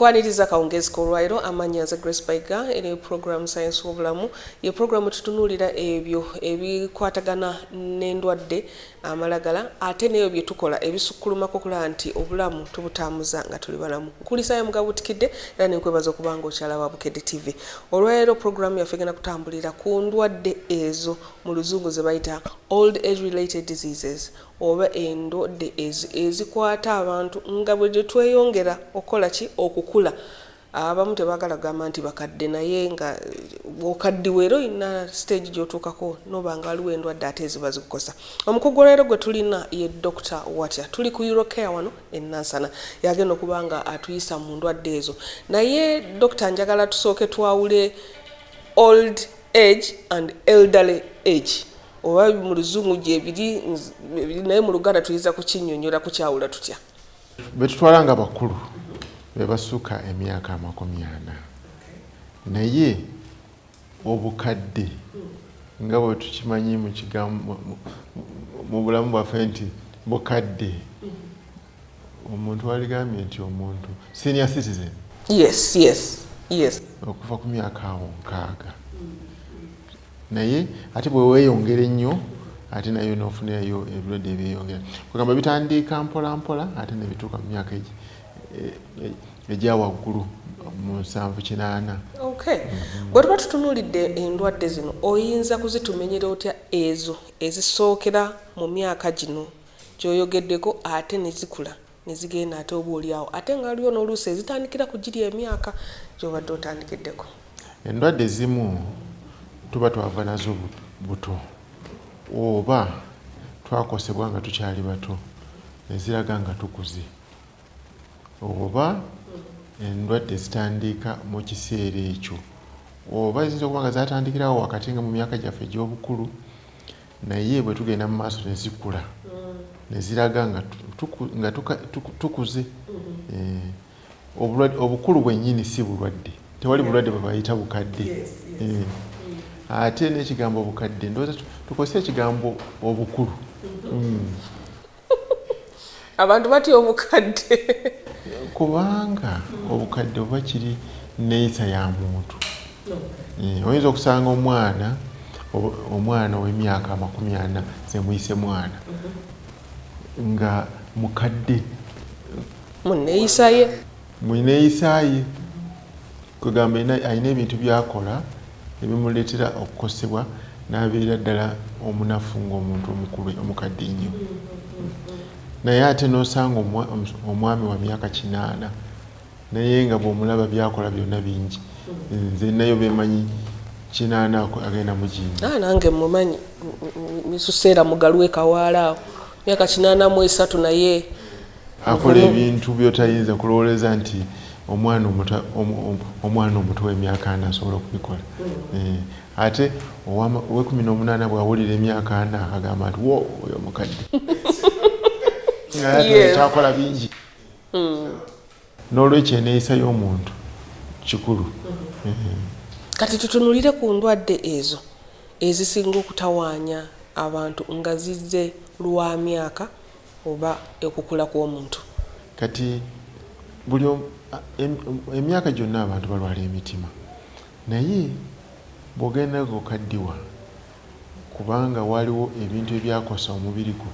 nkwaniriza kawungezi kolwairo amanya za Grace Baiga ene program science wobulamu ye program tutunulira ebyo ebikwatagana n'endwadde amalagala ate neyo bye tukola ebisukkulumako kula nti obulamu tubutamuza nga tuli balamu kulisa ya mugabutikidde era nenkwebaza okubanga okyala wa Bukedde TV olwairo program yaffe genda kutambulira ku ndwadde ezo mu luzungu ze bayita old age related diseases oba endwadde ezikwata abantu nga bwe tweyongera okola ki okukula abamu tebagala gamba nti bakadde naye nga okaddiwero ina stage gyotuukako noba nga waliwo endwadde ate eziba zikukosa omukugu leero gwe tulina ye Dr. Watya tuli ku Eurocare wano enansana yagenda okuba nga atuyisa mu ndwadde ezo naye Dr. njagala tusooke twawule old age and elderly age oba mu luzungu gyebiri naye mu Luganda tuyinza kukinnyonnyola kukyawula tutya betutwala nga bakulu bebasuka emyaka 40 naye obukadde nga bwe tukimanyi mu kigambo mu bulamu bwaffe nti bukadde omuntu waligambye nti omuntu senior citizen yes okuva ku myaka 6 naye ate bwe weeyongere nnyo ate nayo n'ofunirayo ebirwadde ebyeyongera kugamba bitandika mpola mpola ate ne bituuka mu myaka ejja waggulu mu 7-8. Okay. Bwe tuba tutunuulidde endwadde zino oyinza kuzitumenyera otya ezo ezisookera mu myaka gino gy'oyogeddeko ate ne zikula ne zigenda ate oba oliawo ate nga waliwo n'oluusi ezitandikira ku giri emyaka gy'obadde otandikiddeko endwadde zimu tuba twava nazo buto oba twakosebwa nga tukyali bato eziraga nga tukuze oba endwadde zitandika mu kiseera ekyo oba ziyinza okuba nga zatandikirawo wakati nga mu myaka gyaffe egy'obukulu naye bwe tugenda mu maaso ne zikula ne ziraga nga tukuze obukulu bwennyini si bulwadde tewali bulwadde bwe bayita bukadde ate n'ekigambo obukadde ndowooza tukose ekigambo obukulu abantu batya obukadde kubanga obukadde oba kiri neeyisa ya muntu oyinza okusanga omwana ow'emyaka 40 zemuyise mwana nga mukadde mu neeyisa ye kugamba alina ebintu byakola ebimuleetera okukosebwa n'abeera ddala omunafu ng'omuntu omukulu omukadde ennyo naye ate n'osanga omwami wa myaka 80 naye nga bw'omulaba byakola byonna bingi nze nayo bemanyi 80 agenda mujinja nange mumanyi misuseera mugalwe kawaalaawo myaka 83 naye akola ebintu byotayinza kulowooleza nti omwana omuto w'emyaka 4 asobola okubikola ate owe 18 bw'awulira emyaka 4 agamba nti wo oyo mukadde takola bingi n'olwekyo eneeyisa y'omuntu kikulu kati tutunulire ku ndwadde ezo ezisinga okutawaanya abantu nga zizze lwa myaka oba okukula kw'omuntu kati buli emyaka gyonna abantu balwala emitima naye bw'ogenda okaddiwa kubanga waliwo ebintu ebyakosa omubiri gwo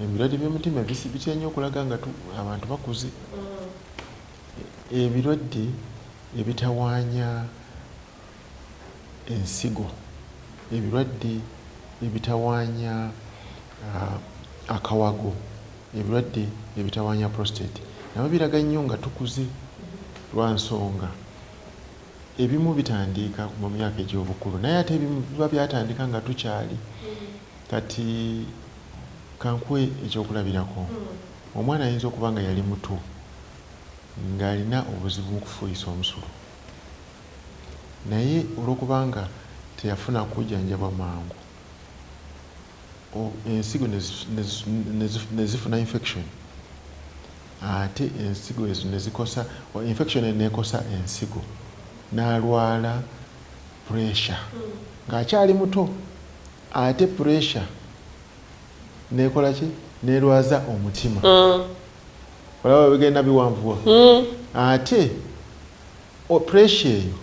ebirwadde by'omutima bitya nnyo okulaga nga abantu bakuze ebirwadde ebitawaanya ensigo ebirwadde ebitawaanya akawago ebirwadde ebitawaanya prostate nabo biraga nnyo nga tukuze lwa nsonga ebimu bitandiika mu myaka egy'obukulu naye ate ebimu biba byatandika nga tukyali kati kankwe ekyokulabirako omwana ayinza okuba nga yali muto ng'alina obuzibu mu kufuuyisa omusulo naye olw'okubanga teyafuna kujjanjabwa mangu ensigo ne zifuna infection ate ensigo ezo ne zikosa infection eneekosa ensigo n'alwala pressure ng'akyali muto ate pressure nekola ki nerwaza omutima olaba bigenda biwanvuwa ate pressure eyo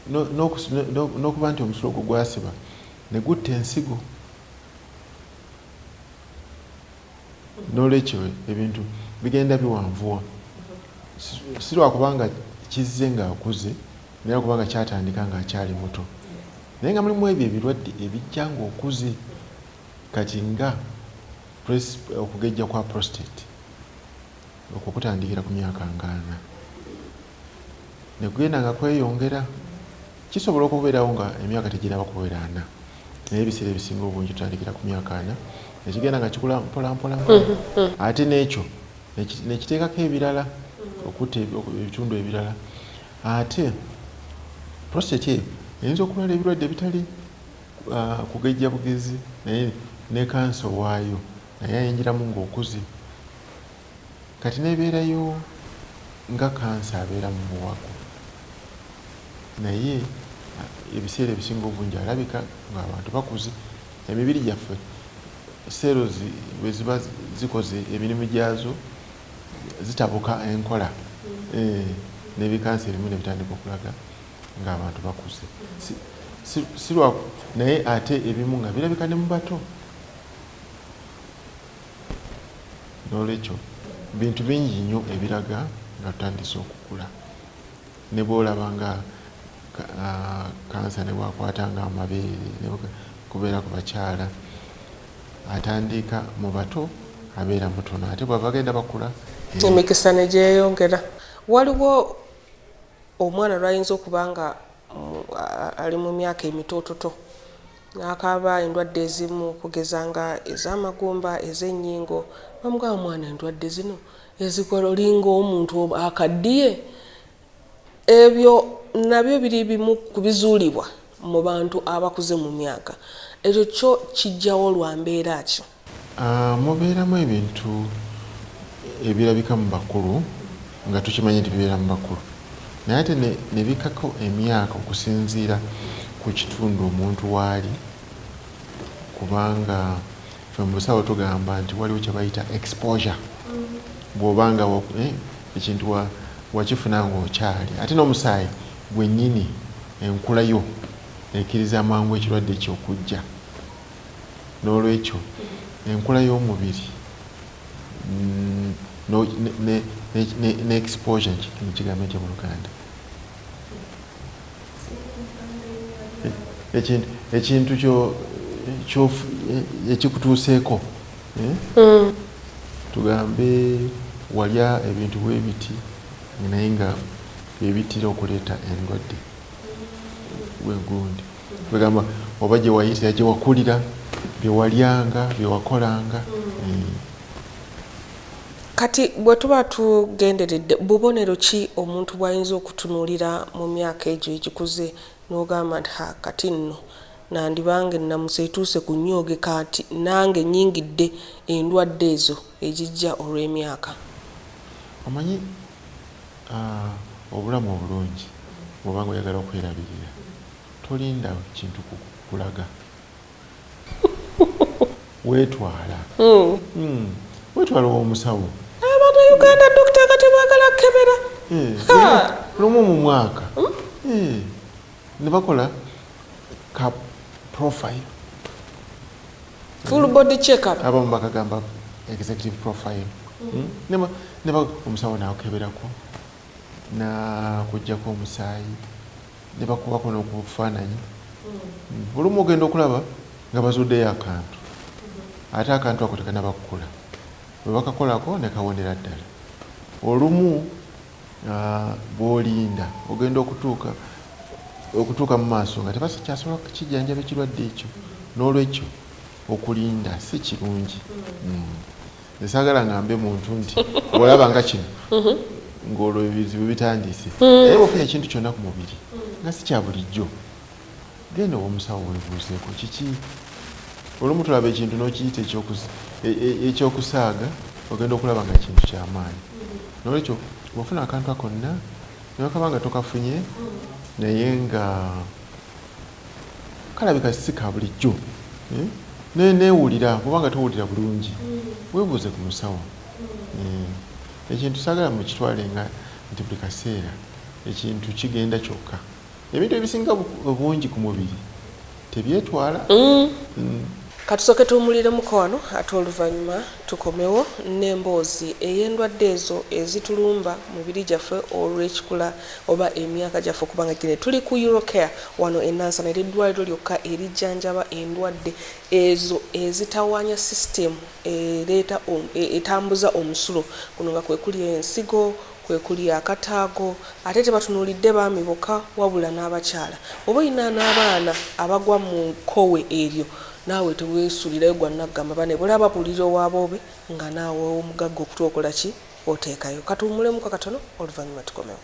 n'okuba nti omusulo gwo gwasiba ne gutta ensigo. N'olwekyo ebintu bigenda biwanvuwa, si lwakubanga kizze ng'akuze naye kubanga kyatandika ng'akyali muto, naye nga mulimu ebyo ebirwadde ebijja ng'okuze. Kati nga okugejja kwa prostate okwo kutandikira ku myaka nga 4 ne kugenda nga kweyongera. Kisobola okubeerawo nga emyaka teginaba kubeera 4 naye ebiseera ebisinga obungi tutandikira ku myaka 4 ekigenda nga kikula mpola mpola ate n'ekyo nekiteekako ebirala okutta ebitundu ebirala. Ate prostate eyo eyinza okulwala ebirwadde ebitali kugejja bugezi naye ne kansa waayo naye ayinjiramu ng'okuze. Kati nebeerayo nga kansa abeera mu muwago naye ebiseera ebisinga obungi alabika ng'abantu bakuze. Emibiri gyaffe cells bwe ziba zikoze emirimu gyazo zitabuka enkola n'ebikansa ebimu ne bitandika okulaga ng'abantu bakuze. Si lwa naye ate ebimu nga birabika ne mu bato. N'olwekyo bintu bingi nnyo ebiraga nga tutandise okukula. Ne bw'olaba nga kansa ne bwakwata nga amabeere kubeera ku bakyala atandika mu bato abeera mutono ate bw'aba agenda bakula emikisa ne gyeyongera. Waliwo omwana lwayinza okuba nga ali mu myaka emitoototo n'akaaba endwadde ezimu kugeza nga ez'amagumba ez'ennyingo, bamugamba omwana endwadde zino ezikola olinga omuntu akaddiye. Ebyo nabyo biri bimu ku bizuulibwa mu bantu abakuze mu myaka. Ekyo kyo kijjawo lwa mbeera ki? Mubeeramu ebintu ebirabika mu bakulu nga tukimanyi nti bibeera mu bakulu naye ate ne bikako emyaka okusinziira ku kitundu omuntu waali, kubanga ffe mu busawo tugamba nti waliwo kye bayita exposure. Bw'obanga ekintu wakifuna ng'okyali ate n'omusaayi gwennyini enkula yo ekkiriza amangu ekirwadde ekyokujja. N'olwekyo enkula y'omubiri ne exposure nekigambo ekyo mu Luganda ekintu ekikutuuseeko tugambe walya ebintu bwe biti naye nga byebitira okuleeta endwadde wegundi kwegamba oba gye wayitira gye wakulira bye walyanga bye wakolanga. Kati bwe tuba tugenderedde bubonero ki omuntu bw'ayinza okutunuulira mu myaka egyo egikuze n'ogamba nti kati nno nandibange namuse etuuse ku nnyooge kati nange nnyingidde endwadde ezo ezijja olw'emyaka? Omanyi obulamu obulungi bw'obanga oyagala okwerabirira tolinda kintu kukulaga weetwala weetwala ow'omusawo. Uganda dokita kati bwagala kebera lumu mu mwaka ne bakola ka profile full body check up abamu bakagamba executive profile ne omusawo n'akeberako n'akuggyako omusaayi ne bakubako n'okufaananyi olumu ogenda okulaba nga bazuddeyo akantu ate akantu ako tekanaba kukula bwe bakakolako ne kawonera ddala. Olumu bw'olinda ogenda okutuuka mu maaso nga tebakyasobola kukijjanjaba ekirwadde ekyo. N'olwekyo okulinda si kirungi. Nsaagala ngambe muntu nti bw'olaba nga kino ng'olwo ebizibu bitandise naye bw'ofunye ekintu kyonna ku mubiri nga si kya bulijjo genda ow'omusawo weebuuzeeko kiki. Olumu tulaba ekintu n'okiyita ekyokusaaga ogenda okulaba nga kintu ky'amaanyi. N'olwekyo bw'ofuna akantu akonna ne bakaba nga tokafunye naye nga kalabika si ka bulijjo neewulira bw'obanga towulira bulungi weebuuze ku musawo. Ekintu saagala mukitwale nti buli kaseera ekintu kigenda kyokka. Ebintu ebisinga obungi ku mubiri tebyetwala. Katusooke tuwummuliremu wano ate oluvannyuma tukomewo n'emboozi ey'endwadde ezo ezitulumba mubiri gyaffe olw'ekikula oba emyaka gyaffe okubanga gine. Tuli ku Eurocare wano e Nansana, eddwaliro lyokka erijjanjaba endwadde ezo ezitawaanya sisitemu etambuza omusulo. Kuno nga kwe kuli ensigo, kwe kuli akataago, ate tebatunuulidde baami bokka wabula n'abakyala. Oba olina n'abaana abagwa mu kkowe eryo, naawe teweesuulirayo gwa naggamba bane bulaba buliro waaboobe nga naawe omugagga okutuokola ki oteekayo. Katuwummulemu katono oluvannyuma tukomewo.